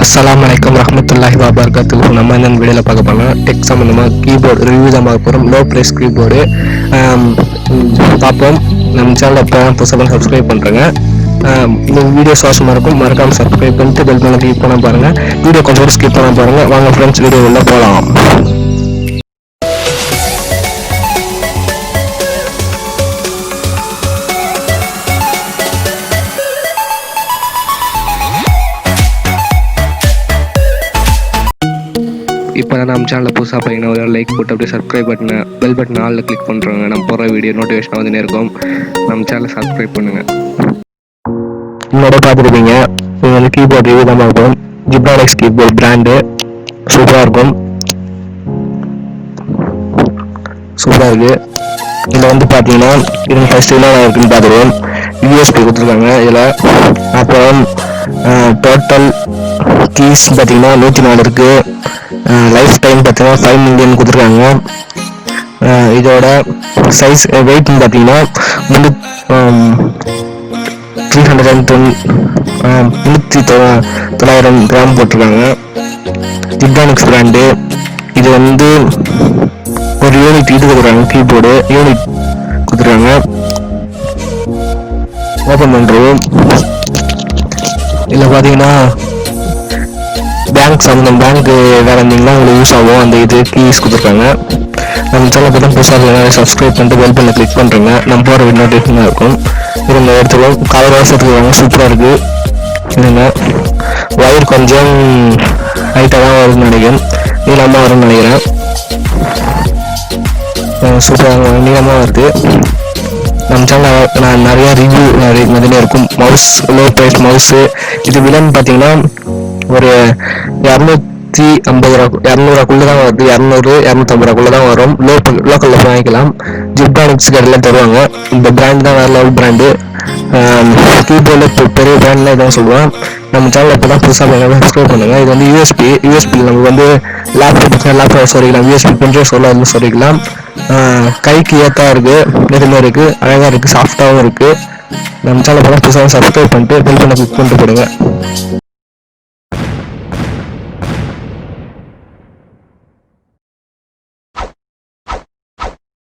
அஸ்ஸலாமு வரஹ்மத்துல்லாஹி வபரகாத்துஹு. நம்ம இந்த வீடியோவில் பார்க்க போனால் டெக் சம்மந்தமாக கீபோர்டு ரிவ்யூ தான் பார்க்க போகிறோம். லோ ப்ரைஸ் கீபோர்டு பார்ப்போம். நம்ம சேனலில் இப்போ புதுசாக சப்ஸ்கிரைப் பண்ணுறேங்க. இந்த வீடியோ சுவாசமாக இருக்கும், மறக்காமல் சப்ஸ்கிரைப் பண்ணிட்டு பெல் பண்ண கிளிக் பண்ண பாருங்கள். வீடியோ கொஞ்சம் ஸ்கிப் பண்ண பாருங்கள். வாங்க ஃப்ரெண்ட்ஸ், வீடியோ உள்ள போகலாம். இப்போ தான் நம்ம சேனலில் புதுசாக பார்த்தீங்கன்னா ஒரு லைக் போட்டு அப்படியே சப்ஸ்கிரைப் பட்டனை பெல் பட்டன் ஆளில் கிளிக் பண்ணுறோங்க. நம்ம போகிற வீடியோ நோட்டிஃபிகேஷன் வந்துனே இருக்கும். நம்ம சேனலை சப்ஸ்கிரைப் பண்ணுங்கள். முன்னாடி பார்த்துருப்பீங்க, இது வந்து கீபோர்ட் ரிவ்யூ தான் பார்ப்போம். ஜிப்ரானிக்ஸ் கீபோர்ட் பிராண்டு சூப்பராக இருக்கும், சூப்பராக இருக்குது. இதில் வந்து பார்த்தீங்கன்னா இது ஃபஸ்ட்டு என்ன இருக்குன்னு பார்த்துருவோம். யூஎஸ்பி கொடுத்துருக்காங்க இதில். அப்புறம் டோட்டல் கீஸ் பார்த்தீங்கன்னா 104 இருக்குது. லைஃப் டைம் பார்த்தீங்கன்னா 5 மில்லியன் கொடுத்துருக்காங்க. இதோட சைஸ் வெயிட்னு பார்த்தீங்கன்னா 309 கிராம் போட்டிருக்காங்க. ஜிப்ரானிக்ஸ் பிராண்டு. இது வந்து ஒரு யூனிட் இது கொடுக்குறாங்க, கீபோர்டு யூனிட் கொடுத்துருக்காங்க. ஓப்பன் பண்ணுறோம். இதில் பார்த்தீங்கன்னா பேங்க் சம்மந்தம், பேங்க்கு வேறு இருந்தீங்கன்னா உங்களுக்கு யூஸ் ஆகும். அந்த இது கீஸ் கொடுத்துருக்காங்க. நம்ம சேனல் பார்த்தா புதுசாக சப்ஸ்கிரைப் பண்ணிட்டு பெல் பண்ண கிளிக் பண்ணுறேங்க. நம்ம போகிற நோட்டிஃபிகேஷன் இருக்கும். இது நம்ம எடுத்துருவோம். கலர் வாசம் எடுத்துருவாங்க, சூப்பராக இருக்குது. இதுங்க ஒயர் கொஞ்சம் ஹைட்டாக தான் வரும்னு நினைக்கிறேன், நீளமாக வரும்னு நினைக்கிறேன். சூப்பராக நீளமாக வருது. நம்ம சேனலில் நான் நிறையா ரிவ்யூ நிறைய இருக்கும். Mouse, low price mouse. இது விலைன்னு பார்த்தீங்கன்னா ஒரு 250 ரூபா, 200 தான் வருது. 200-250 ரூபாக்குள்ள தான் வரும். லோக்கலில் போய் வாங்கிக்கலாம். ஜிப்ரானிக்ஸ் கடையில் தருவாங்க. இந்த பிராண்ட் தான் வேறு லெவல் பிராண்டு. கீபோர்டில் பெரிய பிராண்ட்லாம் இதான் சொல்லுவேன். நம்ம சேனலில் இப்போ தான் புதுசாக சப்ஸ்கிரைப் பண்ணுங்கள். இது வந்து யூஎஸ்பி நம்ம வந்து லேப்டாப் சொல்லிக்கலாம். யூஎஸ்பி கொஞ்சம் சொல்ல சொல்லிக்கலாம். கைக்கு ஏற்றா இருக்குது, எதுவுமே இருக்குது, அழகாக இருக்குது, சாஃப்டாகவும் இருக்குது. நம்ம சேனல் இப்போ தான் புதுசாக சப்ஸ்கிரைப் பண்ணிட்டு பெல் பண்ண கிளிக் பண்ணிட்டு போடுங்க.